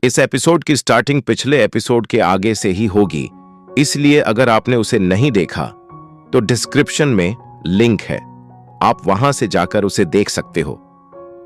इस एपिसोड की स्टार्टिंग पिछले एपिसोड के आगे से ही होगी, इसलिए अगर आपने उसे नहीं देखा तो डिस्क्रिप्शन में लिंक है, आप वहां से जाकर उसे देख सकते हो।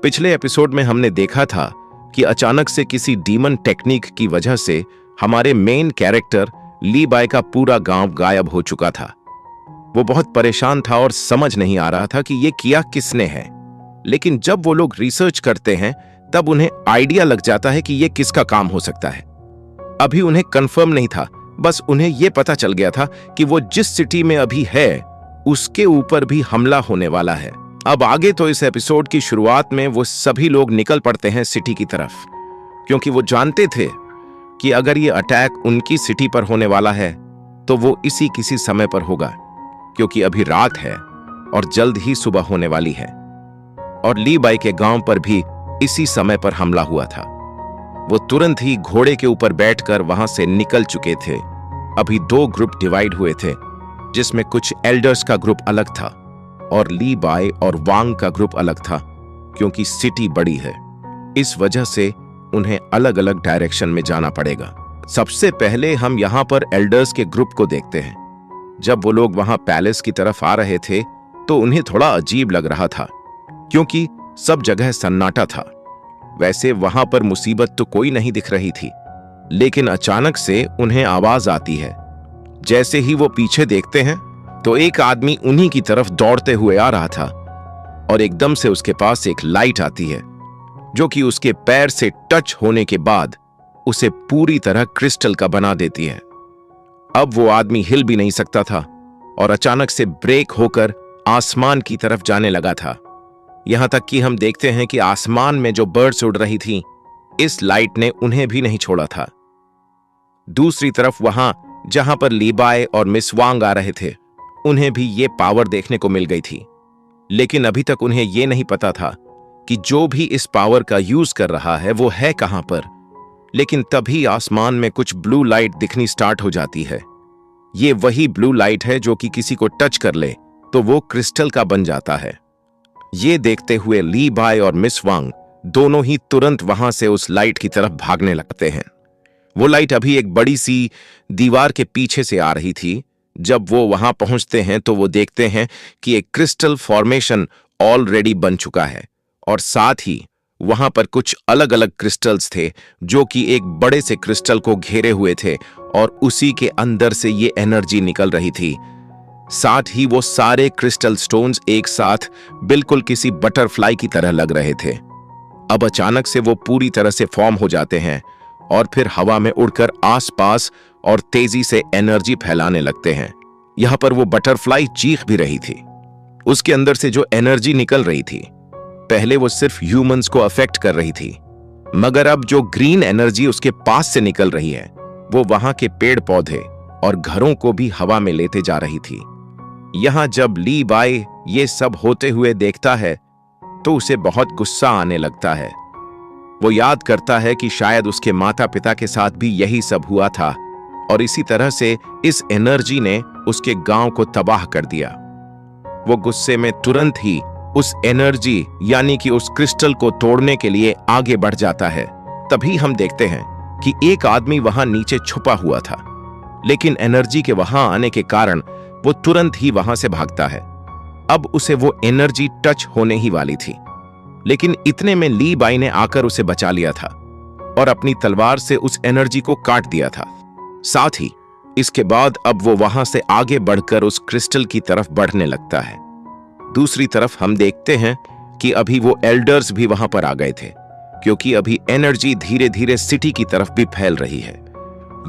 पिछले एपिसोड में हमने देखा था कि अचानक से किसी डीमन टेक्निक की वजह से हमारे मेन कैरेक्टर ली बाय का पूरा गांव गायब हो चुका था। वो बहुत परेशान था और समझ नहीं आ रहा था कि ये किया किसने है। लेकिन जब वो लोग रिसर्च करते हैं तब उन्हें आइडिया लग जाता है कि ये किसका काम हो सकता है। अभी उन्हें कंफर्म नहीं था, बस उन्हें यह पता चल गया था कि वो जिस सिटी में अभी है उसके ऊपर भी हमला होने वाला है। अब आगे तो इस एपिसोड की शुरुआत में वो सभी लोग निकल पड़ते हैं सिटी की तरफ, क्योंकि वो जानते थे कि अगर ये अटैक उनकी सिटी पर होने वाला है तो वो इसी किसी समय पर होगा, क्योंकि अभी रात है और जल्द ही सुबह होने वाली है। और ली बाय के गांव पर भी इसी समय पर हमला हुआ था। वो तुरंत ही घोड़े के ऊपर बैठकर वहां से निकल चुके थे। अभी दो ग्रुप डिवाइड हुए थे, जिसमें कुछ एल्डर्स का ग्रुप अलग था और ली बाय और वांग का ग्रुप अलग था, क्योंकि सिटी बड़ी है, इस वजह से उन्हें अलग अलग डायरेक्शन में जाना पड़ेगा। सबसे पहले हम यहां पर एल्डर्स के ग्रुप को देखते हैं। जब वो लोग वहां पैलेस की तरफ आ रहे थे तो उन्हें थोड़ा अजीब लग रहा था, क्योंकि सब जगह सन्नाटा था। वैसे वहां पर मुसीबत तो कोई नहीं दिख रही थी, लेकिन अचानक से उन्हें आवाज आती है। जैसे ही वो पीछे देखते हैं तो एक आदमी उन्हीं की तरफ दौड़ते हुए आ रहा था और एकदम से उसके पास एक लाइट आती है, जो कि उसके पैर से टच होने के बाद उसे पूरी तरह क्रिस्टल का बना देती है। अब वो आदमी हिल भी नहीं सकता था और अचानक से ब्रेक होकर आसमान की तरफ जाने लगा था। यहां तक कि हम देखते हैं कि आसमान में जो बर्ड्स उड़ रही थीं, इस लाइट ने उन्हें भी नहीं छोड़ा था। दूसरी तरफ वहां जहां पर ली बाय और मिस वांग आ रहे थे, उन्हें भी ये पावर देखने को मिल गई थी, लेकिन अभी तक उन्हें यह नहीं पता था कि जो भी इस पावर का यूज कर रहा है वो है कहां पर। लेकिन तभी आसमान में कुछ ब्लू लाइट दिखनी स्टार्ट हो जाती है। ये वही ब्लू लाइट है जो कि किसी को टच कर ले तो वो क्रिस्टल का बन जाता है। ये देखते हुए ली बाय और मिस वांग दोनों ही तुरंत वहां से उस लाइट की तरफ भागने लगते हैं। वो लाइट अभी एक बड़ी सी दीवार के पीछे से आ रही थी। जब वो वहां पहुंचते हैं तो वो देखते हैं कि एक क्रिस्टल फॉर्मेशन ऑलरेडी बन चुका है और साथ ही वहां पर कुछ अलग अलग क्रिस्टल्स थे जो कि एक बड़े से क्रिस्टल को घेरे हुए थे और उसी के अंदर से ये एनर्जी निकल रही थी। साथ ही वो सारे क्रिस्टल स्टोन्स एक साथ बिल्कुल किसी बटरफ्लाई की तरह लग रहे थे। अब अचानक से वो पूरी तरह से फॉर्म हो जाते हैं और फिर हवा में उड़कर आसपास और तेजी से एनर्जी फैलाने लगते हैं। यहां पर वो बटरफ्लाई चीख भी रही थी। उसके अंदर से जो एनर्जी निकल रही थी, पहले वो सिर्फ ह्यूमंस को अफेक्ट कर रही थी, मगर अब जो ग्रीन एनर्जी उसके पास से निकल रही है वो वहां के पेड़ पौधे और घरों को भी हवा में लेते जा रही थी। यहां जब ली बाय ये सब होते हुए देखता है तो उसे बहुत गुस्सा आने लगता है। वो याद करता है कि शायद उसके माता पिता के साथ भी यही सब हुआ था और इसी तरह से इस एनर्जी ने उसके गांव को तबाह कर दिया। वो गुस्से में तुरंत ही उस एनर्जी यानी कि उस क्रिस्टल को तोड़ने के लिए आगे बढ़ जाता है। तभी हम देखते हैं कि एक आदमी वहां नीचे छुपा हुआ था, लेकिन एनर्जी के वहां आने के कारण वो तुरंत ही वहां से भागता है। अब उसे वो एनर्जी टच होने ही वाली थी, लेकिन इतने में ली बाय ने आकर उसे बचा लिया था और अपनी तलवार से उस एनर्जी को काट दिया था। साथ ही इसके बाद अब वो वहां से आगे बढ़कर उस क्रिस्टल की तरफ बढ़ने लगता है। दूसरी तरफ हम देखते हैं कि अभी वो एल्डर्स भी वहां पर आ गए थे, क्योंकि अभी एनर्जी धीरे धीरे सिटी की तरफ भी फैल रही है।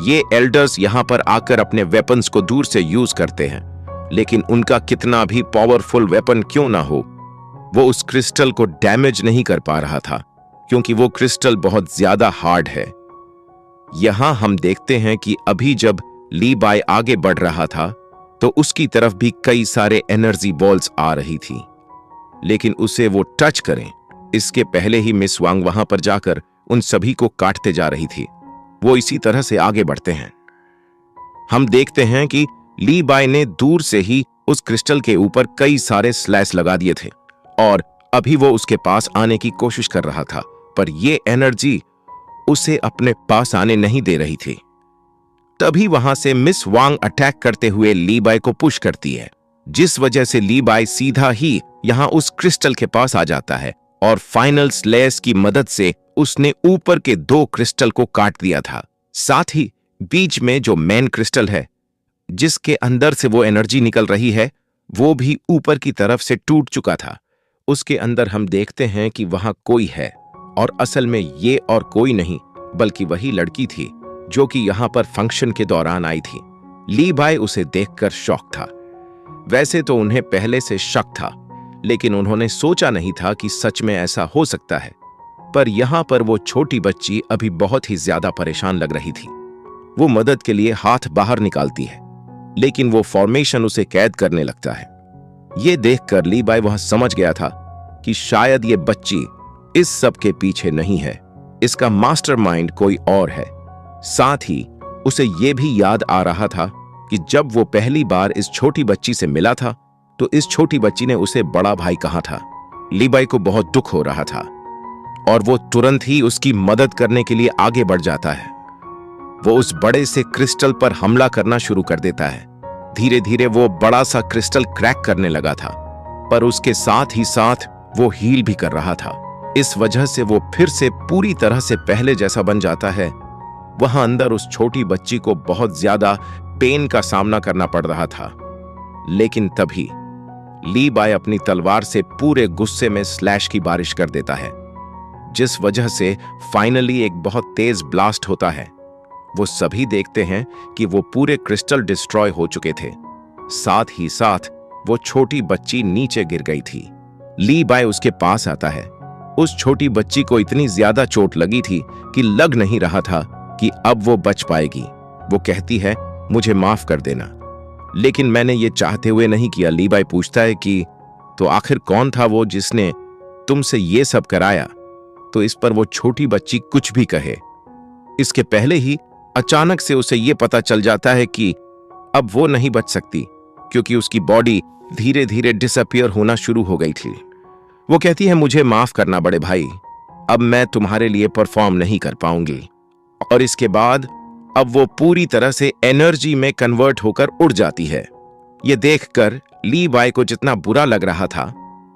ये एल्डर्स यहां पर आकर अपने वेपन्स को दूर से यूज करते हैं, लेकिन उनका कितना भी पावरफुल वेपन क्यों ना हो, वो उस क्रिस्टल को डैमेज नहीं कर पा रहा था, क्योंकि वो क्रिस्टल बहुत ज्यादा हार्ड है। यहां हम देखते हैं कि अभी जब ली बाय आगे बढ़ रहा था तो उसकी तरफ भी कई सारे एनर्जी बॉल्स आ रही थी, लेकिन उसे वो टच करें इसके पहले ही मिस वांग वहां पर जाकर उन सभी को काटते जा रही थी। वो इसी तरह से आगे बढ़ते हैं। हम देखते हैं कि ली बाय ने दूर से ही उस क्रिस्टल के ऊपर कई सारे स्लैश लगा दिए थे और अभी वो उसके पास आने की कोशिश कर रहा था, पर ये एनर्जी उसे अपने पास आने नहीं दे रही थी। तभी वहां से मिस वांग अटैक करते हुए ली बाई को पुश करती है, जिस वजह से ली बाई सीधा ही यहां उस क्रिस्टल के पास आ जाता है और फाइनल स्लेस की मदद से उसने ऊपर के 2 क्रिस्टल को काट दिया था। साथ ही बीच में जो मेन क्रिस्टल है, जिसके अंदर से वो एनर्जी निकल रही है, वो भी ऊपर की तरफ से टूट चुका था। उसके अंदर हम देखते हैं कि वहां कोई है, और असल में ये और कोई नहीं बल्कि वही लड़की थी जो कि यहां पर फंक्शन के दौरान आई थी। ली बाई उसे देखकर शॉक था। वैसे तो उन्हें पहले से शक था, लेकिन उन्होंने सोचा नहीं था कि सच में ऐसा हो सकता है। पर यहां पर वो छोटी बच्ची अभी बहुत ही ज्यादा परेशान लग रही थी। वो मदद के लिए हाथ बाहर निकालती है, लेकिन वो फॉर्मेशन उसे कैद करने लगता है। ये देखकर ली बाई वह समझ गया था कि शायद ये बच्ची इस सब के पीछे नहीं है, इसका मास्टरमाइंड कोई और है। साथ ही उसे ये भी याद आ रहा था कि जब वो पहली बार इस छोटी बच्ची से मिला था तो इस छोटी बच्ची ने उसे बड़ा भाई कहा था। ली बाई को बहुत दुख हो रहा था और वो तुरंत ही उसकी मदद करने के लिए आगे बढ़ जाता है। वो उस बड़े से क्रिस्टल पर हमला करना शुरू कर देता है। धीरे धीरे वो बड़ा सा क्रिस्टल क्रैक करने लगा था, पर उसके साथ ही साथ वो हील भी कर रहा था। इस वजह से वो फिर से पूरी तरह से पहले जैसा बन जाता है। वहां अंदर उस छोटी बच्ची को बहुत ज्यादा पेन का सामना करना पड़ रहा था। लेकिन तभी ली बाई अपनी तलवार से पूरे गुस्से में स्लैश की बारिश कर देता है, जिस वजह से फाइनली एक बहुत तेज ब्लास्ट होता है। वो सभी देखते हैं कि वो पूरे क्रिस्टल डिस्ट्रॉय हो चुके थे। साथ ही साथ वो छोटी बच्ची नीचे गिर गई थी। ली बाई उसके पास आता है। उस छोटी बच्ची को इतनी ज्यादा चोट लगी थी कि लग नहीं रहा था कि अब वो बच पाएगी। वो कहती है, मुझे माफ कर देना, लेकिन मैंने ये चाहते हुए नहीं किया। ली बाई पूछता है कि तो आखिर कौन था वो जिसने तुमसे ये सब कराया? तो इस पर वो छोटी बच्ची कुछ भी कहे। इसके पहले ही अचानक से उसे ये पता चल जाता है कि अब वो नहीं बच सकती, क्योंकि उसकी बॉडी धीरे धीरे डिसअपियर होना शुरू हो गई थी। वो कहती है, मुझे माफ करना बड़े भाई, अब मैं तुम्हारे लिए परफॉर्म नहीं कर पाऊंगी। और इसके बाद अब वो पूरी तरह से एनर्जी में कन्वर्ट होकर उड़ जाती है। ये देखकर ली बाई को जितना बुरा लग रहा था,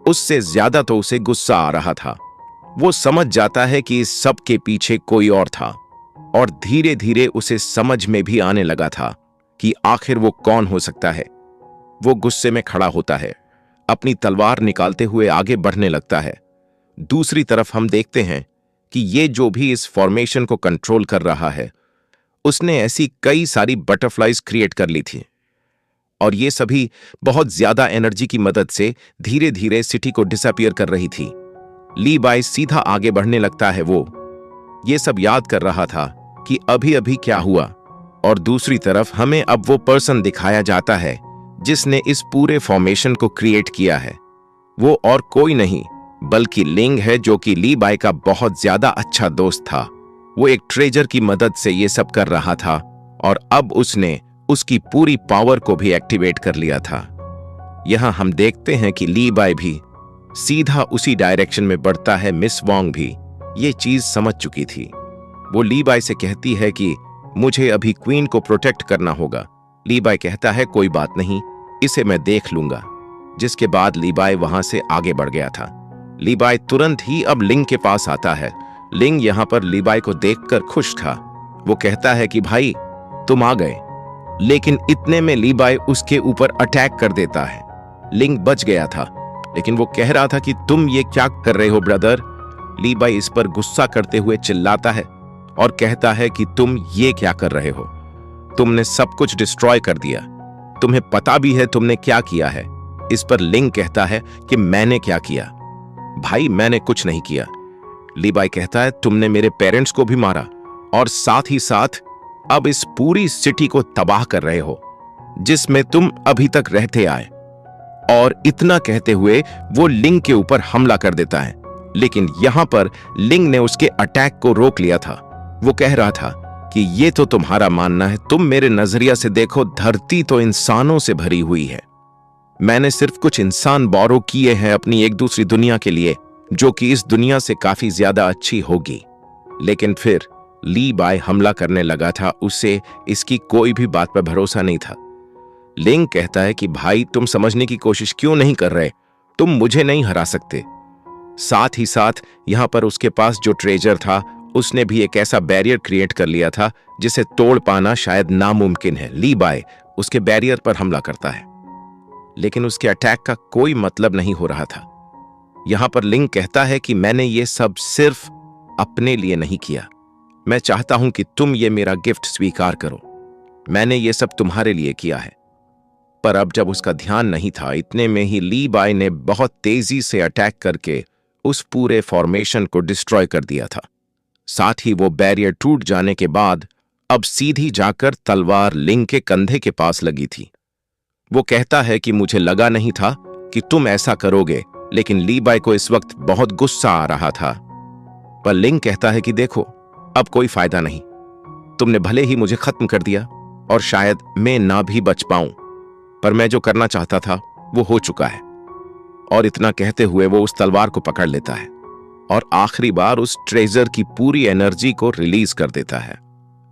उससे ज्यादा तो उसे गुस्सा आ रहा था। वो समझ जाता है कि इस सब के पीछे कोई और था, और धीरे धीरे उसे समझ में भी आने लगा था कि आखिर वो कौन हो सकता है। वो गुस्से में खड़ा होता है, अपनी तलवार निकालते हुए आगे बढ़ने लगता है। दूसरी तरफ हम देखते हैं कि ये जो भी इस फॉर्मेशन को कंट्रोल कर रहा है, उसने ऐसी कई सारी बटरफ्लाइज क्रिएट कर ली थी, और ये सभी बहुत ज्यादा एनर्जी की मदद से धीरे धीरे सिटी को डिसअपियर कर रही थी। ली बाई सीधा आगे बढ़ने लगता है। वो ये सब याद कर रहा था कि अभी अभी क्या हुआ, और दूसरी तरफ हमें अब वो पर्सन दिखाया जाता है जिसने इस पूरे फॉर्मेशन को क्रिएट किया है। वो और कोई नहीं बल्कि लिंग है, जो कि ली बाई का बहुत ज्यादा अच्छा दोस्त था। वो एक ट्रेजर की मदद से ये सब कर रहा था, और अब उसने उसकी पूरी पावर को भी एक्टिवेट कर लिया था। यहां हम देखते हैं कि ली बाई भी सीधा उसी डायरेक्शन में बढ़ता है। मिस वांग भी ये चीज समझ चुकी थी। वो ली बाई से कहती है कि मुझे अभी क्वीन को प्रोटेक्ट करना होगा। ली बाई कहता है, कोई बात नहीं, इसे मैं देख लूंगा। जिसके बाद ली बाई वहां से आगे बढ़ गया था। ली बाई तुरंत ही अब लिंग के पास आता है। लिंग यहां पर ली बाई को देखकर खुश था। वो कहता है कि भाई तुम आ गए, लेकिन इतने में ली बाई उसके ऊपर अटैक कर देता है। लिंग बच गया था, लेकिन वो कह रहा था कि तुम ये क्या कर रहे हो ब्रदर। ली बाई इस पर गुस्सा करते हुए चिल्लाता है और कहता है कि तुम ये क्या कर रहे हो, तुमने सब कुछ डिस्ट्रॉय कर दिया, तुम्हें पता भी है तुमने क्या किया है। इस पर लिंग कहता है कि मैंने क्या किया? भाई मैंने कुछ नहीं किया। ली बाई कहता है, तुमने मेरे पेरेंट्स को भी मारा, और साथ ही साथ अब इस पूरी सिटी को तबाह कर रहे हो जिसमें तुम अभी तक रहते आए। और इतना कहते हुए वो लिंग के ऊपर हमला कर देता है, लेकिन यहां पर लिंग ने उसके अटैक को रोक लिया था। वो कह रहा था कि ये तो तुम्हारा मानना है, तुम मेरे नजरिया से देखो, धरती तो इंसानों से भरी हुई है। मैंने सिर्फ कुछ इंसान बोरो किए हैं अपनी एक दूसरी दुनिया के लिए, जो कि इस दुनिया से काफी ज्यादा अच्छी होगी। लेकिन फिर ली बाय हमला करने लगा था, उसे इसकी कोई भी बात पर भरोसा नहीं था। लिंग कहता है कि भाई तुम समझने की कोशिश क्यों नहीं कर रहे, तुम मुझे नहीं हरा सकते। साथ ही साथ यहां पर उसके पास जो ट्रेजर था उसने भी एक ऐसा बैरियर क्रिएट कर लिया था जिसे तोड़ पाना शायद नामुमकिन है। ली बाय उसके बैरियर पर हमला करता है, लेकिन उसके अटैक का कोई मतलब नहीं हो रहा था। यहां पर लिंग कहता है कि मैंने ये सब सिर्फ अपने लिए नहीं किया, मैं चाहता हूं कि तुम ये मेरा गिफ्ट स्वीकार करो, मैंने ये सब तुम्हारे लिए किया है। पर अब जब उसका ध्यान नहीं था, इतने में ही ली बाय ने बहुत तेजी से अटैक करके उस पूरे फॉर्मेशन को डिस्ट्रॉय कर दिया था। साथ ही वो बैरियर टूट जाने के बाद अब सीधी जाकर तलवार लिंग के कंधे के पास लगी थी। वो कहता है कि मुझे लगा नहीं था कि तुम ऐसा करोगे, लेकिन ली बाय को इस वक्त बहुत गुस्सा आ रहा था। पर लिंग कहता है कि देखो, अब कोई फायदा नहीं, तुमने भले ही मुझे खत्म कर दिया और शायद मैं ना भी बच पाऊं, पर मैं जो करना चाहता था वो हो चुका है। और इतना कहते हुए वो उस तलवार को पकड़ लेता है और आखिरी बार उस ट्रेजर की पूरी एनर्जी को रिलीज कर देता है।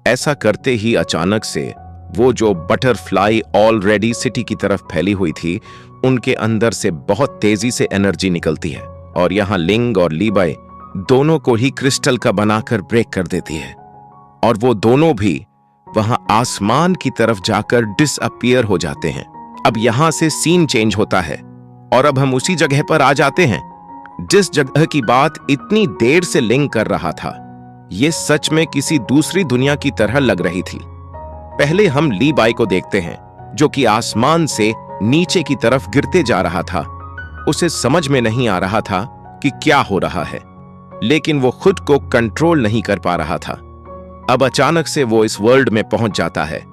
ऐसा करते ही अचानक से वो जो बटरफ्लाई ऑलरेडी सिटी की तरफ फैली हुई थी, उनके अंदर से बहुत तेजी से एनर्जी निकलती है और यहां लिंग और ली बाय दोनों को ही क्रिस्टल का बनाकर ब्रेक कर देती है और वो दोनों भी वहां आसमान की तरफ जाकर डिसअपियर हो जाते हैं। अब यहां से सीन चेंज होता है और अब हम उसी जगह पर आ जाते हैं जिस जगह की बात इतनी देर से लिंग कर रहा था। यह सच में किसी दूसरी दुनिया की तरह लग रही थी। पहले हम ली बाय को देखते हैं जो कि आसमान से नीचे की तरफ गिरते जा रहा था। उसे समझ में नहीं आ रहा था कि क्या हो रहा है, लेकिन वो खुद को कंट्रोल नहीं कर पा रहा था। अब अचानक से वो इस वर्ल्ड में पहुंच जाता है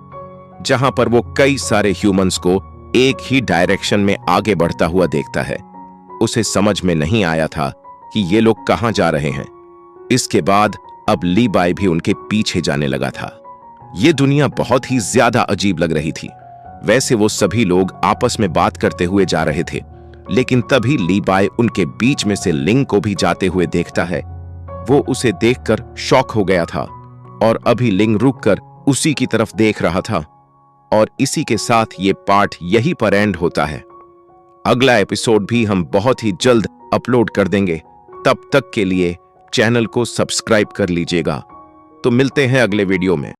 जहां पर वो कई सारे ह्यूमंस को एक ही डायरेक्शन में आगे बढ़ता हुआ देखता है। उसे समझ में नहीं आया था कि ये लोग कहां जा रहे हैं। इसके बाद अब ली बाय भी उनके पीछे जाने लगा था। ये दुनिया बहुत ही ज्यादा अजीब लग रही थी। वैसे वो सभी लोग आपस में बात करते हुए जा रहे थे, लेकिन तभी ली बाय उनके बीच में से लिंग को भी जाते हुए देखता है। वो उसे देखकर शॉक हो गया था और अभी लिंग रुककर उसी की तरफ देख रहा था। और इसी के साथ ये पार्ट यहीं पर एंड होता है। अगला एपिसोड भी हम बहुत ही जल्द अपलोड कर देंगे। तब तक के लिए चैनल को सब्सक्राइब कर लीजिएगा। तो मिलते हैं अगले वीडियो में।